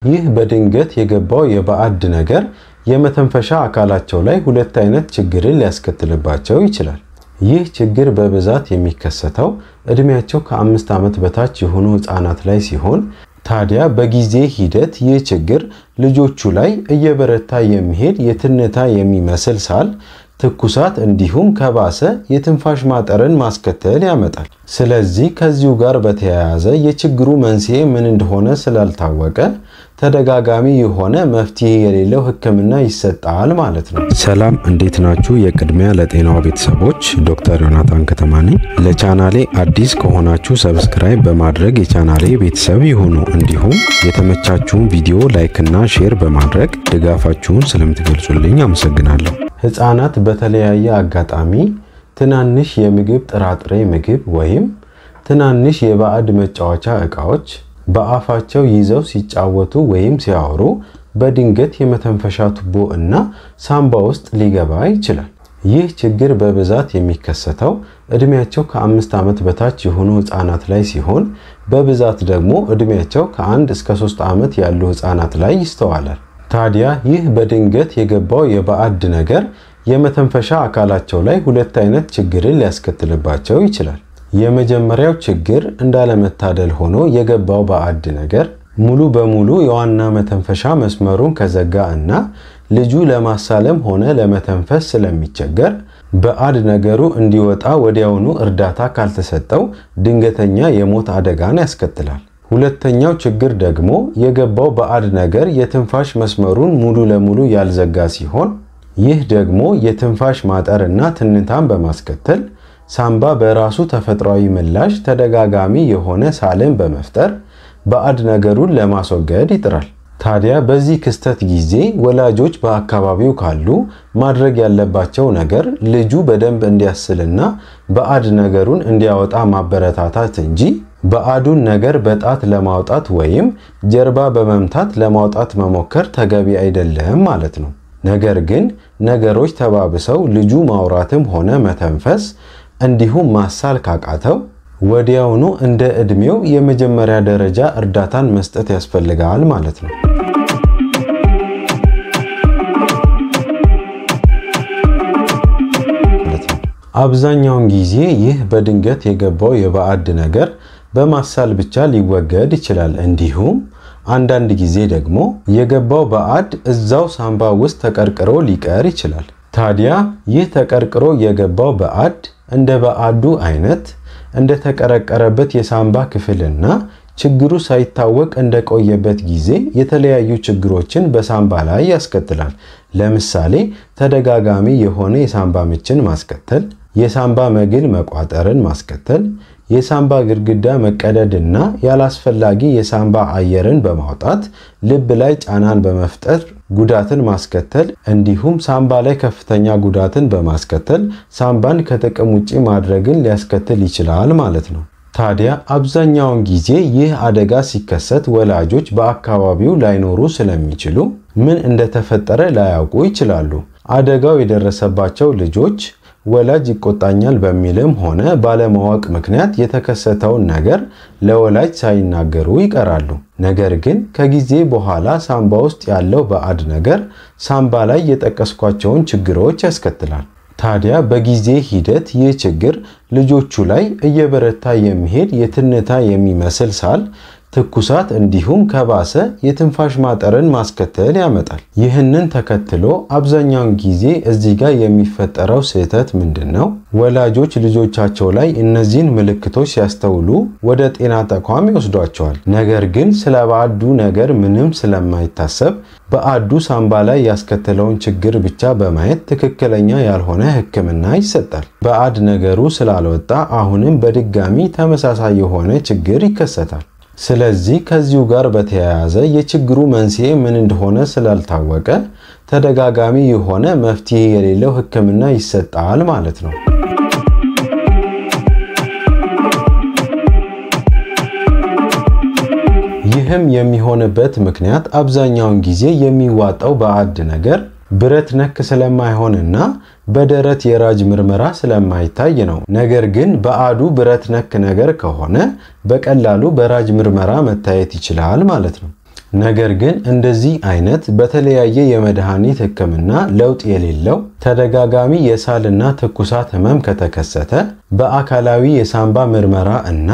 ይህ በድንገት የገባው የባዕድ ነገር የመተንፈሻ አካላቸው ላይ ሁለት አይነት ችግርን ሊያስከትልባቸው ይችላል። ይህ ችግር በብዛት የሚከሰተው እድሜያቸው ከ5 ዓመት በታች የሆኑ ህፃናት ላይ ሲሆን ታዲያ በጊዜ ሂደት ይህ ችግር ልጆቹ ላይ እየበረታ የሚሄድ የትንታ የሚመስል ሳል፣ ትኩሳት እንዲሁም ከባሰ የትንፋሽ ማጠርን ማስከተል ያመጣል። ስለዚህ ከዚሁ ጋር በተያያዘ የችግሩ መንስኤ ምን እንደሆነ ስላልታወቀ ተደጋጋሚ የሆነ መፍትሄ የሌለው ህክምና ይሰጣል ማለት ነው። ሰላም እንዴት ናችሁ? የቅድሚያ ለጤናው ቤተሰቦች ዶክተር ዮናታን ከተማ ነኝ። ለቻናሌ አዲስ ከሆናችሁ ሰብስክራይብ በማድረግ የቻናሌ ቤተሰብ ይሁኑ። እንዲሁም የተመቻችሁን ቪዲዮ ላይክ እና ሼር በማድረግ ድጋፋችሁን ስለምትገልጹልኝ አመሰግናለሁ። ህፃናት በተለያየ አጋጣሚ ትናንሽ የምግብ ጥራጥሬ ምግብ ወይም ትናንሽ የባዕድ መጫወቻ ዕቃዎች በአፋቸው ይዘው ሲጫወቱ ወይም ሲያወሩ በድንገት የመተንፈሻ ቱቦ እና ሳምባ ውስጥ ሊገባ ይችላል። ይህ ችግር በብዛት የሚከሰተው እድሜያቸው ከ5 ዓመት በታች የሆኑ ህፃናት ላይ ሲሆን በብዛት ደግሞ እድሜያቸው ከ1 እስከ 3 ዓመት ያሉ ህፃናት ላይ ይስተዋላል። ታዲያ ይህ በድንገት የገባው የባዕድ ነገር የመተንፈሻ አካላቸው ላይ ሁለት አይነት ችግርን ሊያስከትልባቸው ይችላል። የመጀመሪያው ችግር እንዳለመታደል ሆኖ የገባው ባዕድ ነገር ሙሉ በሙሉ የዋና መተንፈሻ መስመሩን ከዘጋ እና ልጁ ለማሳለም ሆነ ለመተንፈስ ስለሚቸገር ባዕድ ነገሩ እንዲወጣ ወዲያውኑ እርዳታ ካልተሰጠው ድንገተኛ የሞት አደጋን ያስከትላል። ሁለተኛው ችግር ደግሞ የገባው ባዕድ ነገር የትንፋሽ መስመሩን ሙሉ ለሙሉ ያልዘጋ ሲሆን ይህ ደግሞ የትንፋሽ ማጠር እና ትንታን በማስከተል ሳምባ በራሱ ተፈጥሯዊ ምላሽ ተደጋጋሚ የሆነ ሳልን በመፍጠር ባዕድ ነገሩን ለማስወገድ ይጥራል። ታዲያ በዚህ ክስተት ጊዜ ወላጆች በአካባቢው ካሉ ማድረግ ያለባቸው ነገር ልጁ በደንብ እንዲያስልና ባዕድ ነገሩን እንዲያወጣ ማበረታታት እንጂ ባዕዱን ነገር በጣት ለማውጣት ወይም ጀርባ በመምታት ለማውጣት መሞከር ተገቢ አይደለም ማለት ነው። ነገር ግን ነገሮች ተባብሰው ልጁ ማውራትም ሆነ መተንፈስ እንዲሁም ማሳል ካቃተው ወዲያውኑ እንደ እድሜው የመጀመሪያ ደረጃ እርዳታን መስጠት ያስፈልጋል ማለት ነው። አብዛኛውን ጊዜ ይህ በድንገት የገባው የባዕድ ነገር በማሳል ብቻ ሊወገድ ይችላል። እንዲሁም አንዳንድ ጊዜ ደግሞ የገባው ባዕድ እዛው ሳምባ ውስጥ ተቀርቅሮ ሊቀር ይችላል። ታዲያ ይህ ተቀርቅሮ የገባው ባዕድ እንደ ባዕዱ አይነት እንደ ተቀረቀረበት የሳምባ ክፍልና ችግሩ ሳይታወቅ እንደቆየበት ጊዜ የተለያዩ ችግሮችን በሳምባ ላይ ያስከትላል። ለምሳሌ ተደጋጋሚ የሆነ የሳምባ ምችን ማስከተል፣ የሳምባ መግል መቋጠርን ማስከተል፣ የሳምባ ግድግዳ መቀደድና ያላስፈላጊ የሳምባ አየርን በማውጣት ልብ ላይ ጫናን በመፍጠር ጉዳትን ማስከተል እንዲሁም ሳምባ ላይ ከፍተኛ ጉዳትን በማስከተል ሳምባን ከጥቅም ውጪ ማድረግን ሊያስከትል ይችላል ማለት ነው። ታዲያ አብዛኛውን ጊዜ ይህ አደጋ ሲከሰት ወላጆች በአካባቢው ላይኖሩ ስለሚችሉ ምን እንደተፈጠረ ላያውቁ ይችላሉ። አደጋው የደረሰባቸው ልጆች ወላጅ ይቆጣኛል በሚልም ሆነ ባለማወቅ ምክንያት የተከሰተውን ነገር ለወላጅ ሳይናገሩ ይቀራሉ። ነገር ግን ከጊዜ በኋላ ሳምባ ውስጥ ያለው ባዕድ ነገር ሳምባ ላይ የጠቀስኳቸውን ችግሮች ያስከትላል። ታዲያ በጊዜ ሂደት ይህ ችግር ልጆቹ ላይ እየበረታ የሚሄድ የትንታ የሚመስል ሳል፣ ትኩሳት እንዲሁም ከባሰ የትንፋሽ ማጠርን ማስከተል ያመጣል። ይህንን ተከትሎ አብዛኛውን ጊዜ እዚህ ጋር የሚፈጠረው ስህተት ምንድነው? ወላጆች ልጆቻቸው ላይ እነዚህን ምልክቶች ሲያስተውሉ ወደ ጤና ተቋም ይወስዷቸዋል። ነገር ግን ስለ ባዕዱ ነገር ምንም ስለማይታሰብ ባዕዱ ሳምባ ላይ ያስከተለውን ችግር ብቻ በማየት ትክክለኛ ያልሆነ ሕክምና ይሰጣል። ባዕድ ነገሩ ስላልወጣ አሁንም በድጋሚ ተመሳሳይ የሆነ ችግር ይከሰታል። ስለዚህ ከዚሁ ጋር በተያያዘ የችግሩ መንስኤ ምን እንደሆነ ስላልታወቀ ተደጋጋሚ የሆነ መፍትሄ የሌለው ህክምና ይሰጣል ማለት ነው። ይህም የሚሆንበት ምክንያት አብዛኛውን ጊዜ የሚዋጣው ባዕድ ነገር ብረት ነክ ስለማይሆንና በደረት የራጅ ምርመራ ስለማይታይ ነው። ነገር ግን ባዕዱ ብረት ነክ ነገር ከሆነ በቀላሉ በራጅ ምርመራ መታየት ይችላል ማለት ነው። ነገር ግን እንደዚህ አይነት በተለያየ የመድኃኒት ህክምና ለውጥ የሌለው ተደጋጋሚ የሳልና ትኩሳት ህመም ከተከሰተ በአካላዊ የሳንባ ምርመራ እና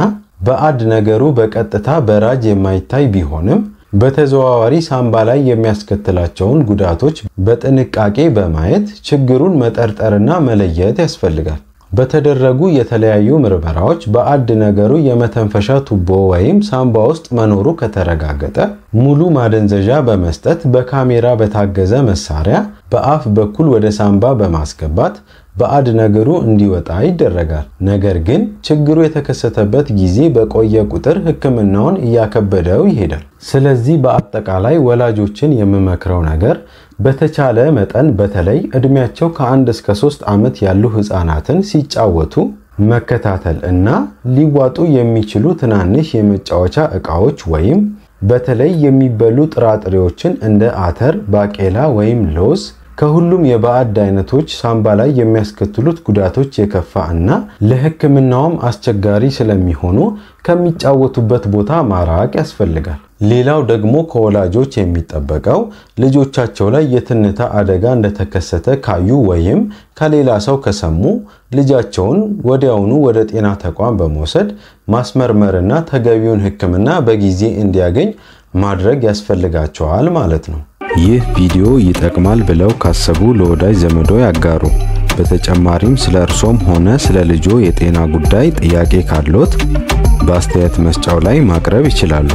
ባዕድ ነገሩ በቀጥታ በራጅ የማይታይ ቢሆንም በተዘዋዋሪ ሳንባ ላይ የሚያስከትላቸውን ጉዳቶች በጥንቃቄ በማየት ችግሩን መጠርጠርና መለየት ያስፈልጋል። በተደረጉ የተለያዩ ምርመራዎች ባዕድ ነገሩ የመተንፈሻ ቱቦ ወይም ሳንባ ውስጥ መኖሩ ከተረጋገጠ ሙሉ ማደንዘዣ በመስጠት በካሜራ በታገዘ መሳሪያ በአፍ በኩል ወደ ሳንባ በማስገባት ባዕድ ነገሩ እንዲወጣ ይደረጋል። ነገር ግን ችግሩ የተከሰተበት ጊዜ በቆየ ቁጥር ህክምናውን እያከበደው ይሄዳል። ስለዚህ በአጠቃላይ ወላጆችን የምመክረው ነገር በተቻለ መጠን በተለይ እድሜያቸው ከ1 እስከ 3 ዓመት ያሉ ህፃናትን ሲጫወቱ መከታተል እና ሊዋጡ የሚችሉ ትናንሽ የመጫወቻ ዕቃዎች ወይም በተለይ የሚበሉ ጥራጥሬዎችን እንደ አተር፣ ባቄላ ወይም ለውዝ ከሁሉም የባዕድ አይነቶች ሳንባ ላይ የሚያስከትሉት ጉዳቶች የከፋ እና ለህክምናውም አስቸጋሪ ስለሚሆኑ ከሚጫወቱበት ቦታ ማራቅ ያስፈልጋል። ሌላው ደግሞ ከወላጆች የሚጠበቀው ልጆቻቸው ላይ የትንታ አደጋ እንደተከሰተ ካዩ ወይም ከሌላ ሰው ከሰሙ ልጃቸውን ወዲያውኑ ወደ ጤና ተቋም በመውሰድ ማስመርመርና ተገቢውን ህክምና በጊዜ እንዲያገኝ ማድረግ ያስፈልጋቸዋል ማለት ነው። ይህ ቪዲዮ ይጠቅማል ብለው ካሰቡ ለወዳጅ ዘመዶ ያጋሩ። በተጨማሪም ስለ እርሶም ሆነ ስለ ልጆ የጤና ጉዳይ ጥያቄ ካሎት በአስተያየት መስጫው ላይ ማቅረብ ይችላሉ።